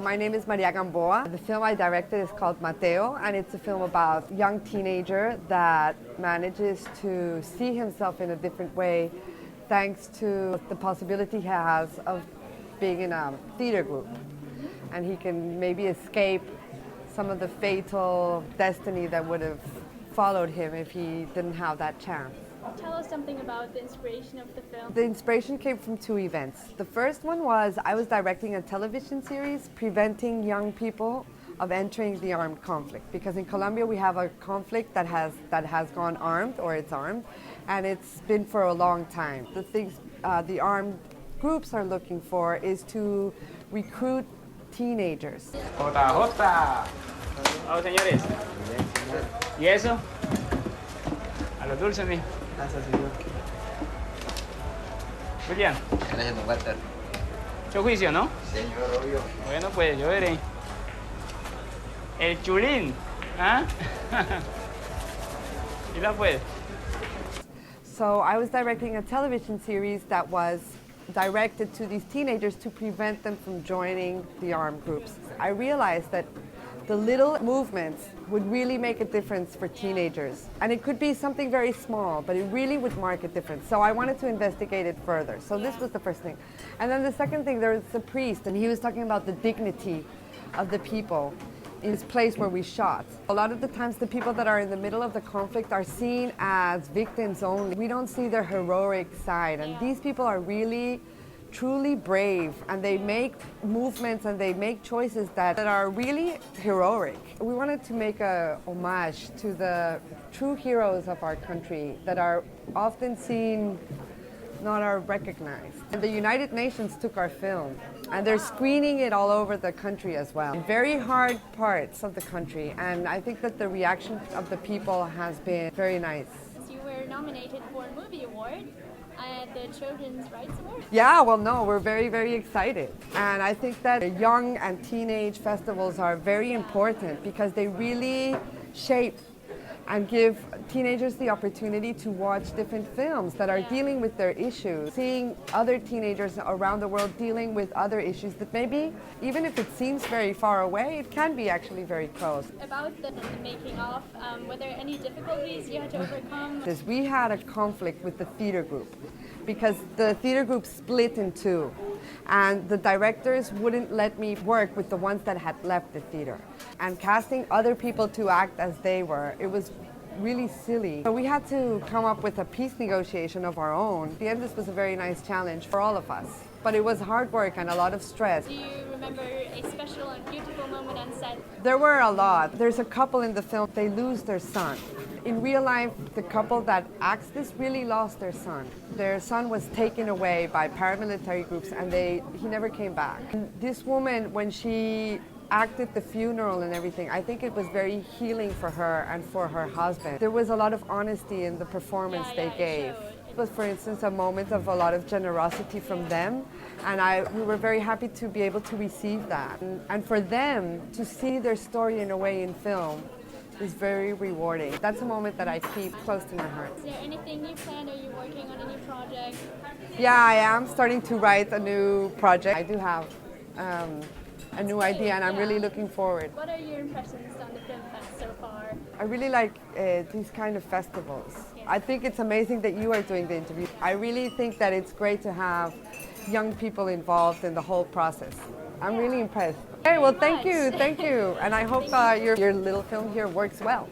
My name is Gamboa. The film I directed is called Mateo, and it's a film about a young teenager that manages to see himself in a different way thanks to the possibility he has of being in a theater group. And he can maybe escape some of the fatal destiny that would have followed him if he didn't have that chance. Tell us something about the inspiration of the film. The inspiration came from two events. The first one was I was directing a television series preventing young people of entering the armed conflict, because in Colombia we have a conflict that has gone armed, or it's armed, and it's been for a long time. The things the armed groups are looking for is to recruit teenagers. JJ. Vamos, señores. ¿Y eso? A los dulces, mi. Gracias, señor. William. Gracias, don Walter. Mucho juicio, ¿no? Señor, obvio. Bueno, pues yo veré. El chulín. ¿Ah? ¿Y la pues? So I was directing a television series that was directed to these teenagers to prevent them from joining the armed groups. I realized that the little movements would really make a difference for teenagers. And it could be something very small, but it really would mark a difference. So I wanted to investigate it further. So this was the first thing. And then the second thing, there was a priest, and he was talking about the dignity of the people in this place where we shot. A lot of the times the people that are in the middle of the conflict are seen as victims only. We don't see their heroic side, and these people are really truly brave, and they make movements and they make choices that are really heroic. We wanted to make a homage to the true heroes of our country that are often seen, not are recognized. And the United Nations took our film, and they're screening it all over the country as well. Very hard parts of the country, and I think that the reaction of the people has been very nice. You were nominated for a movie award at the Children's Rights Award. Yeah, well, no, we're very, very excited. And I think that young and teenage festivals are very important because they really shape and give teenagers the opportunity to watch different films that are dealing with their issues. Seeing other teenagers around the world dealing with other issues that maybe, even if it seems very far away, it can be actually very close. About the making of, were there any difficulties you had to overcome? We had a conflict with the theater group because the theater group split in two, and the directors wouldn't let me work with the ones that had left the theater. And casting other people to act as they were, it was really silly. So we had to come up with a peace negotiation of our own. In the end, this was a very nice challenge for all of us. But it was hard work and a lot of stress. Do you remember a special and beautiful moment on set? There were a lot. There's a couple in the film, they lose their son. In real life, the couple that acts this really lost their son. Their son was taken away by paramilitary groups, and he never came back. And this woman, when she acted the funeral and everything, I think it was very healing for her and for her husband. There was a lot of honesty in the performance they gave. It was, for instance, a moment of a lot of generosity from them, and we were very happy to be able to receive that. And for them to see their story in a way in film is very rewarding. That's a moment that I keep close to my heart. Is there anything you plan? Are you working on any project? Yeah, I am starting to write a new project. I do have a new idea, and I'm really looking forward. What are your impressions on the FilmFest so far? I really like these kind of festivals. I think it's amazing that you are doing the interview. I really think that it's great to have young people involved in the whole process. I'm really impressed. Okay, well, thank you, and I hope your little film here works well.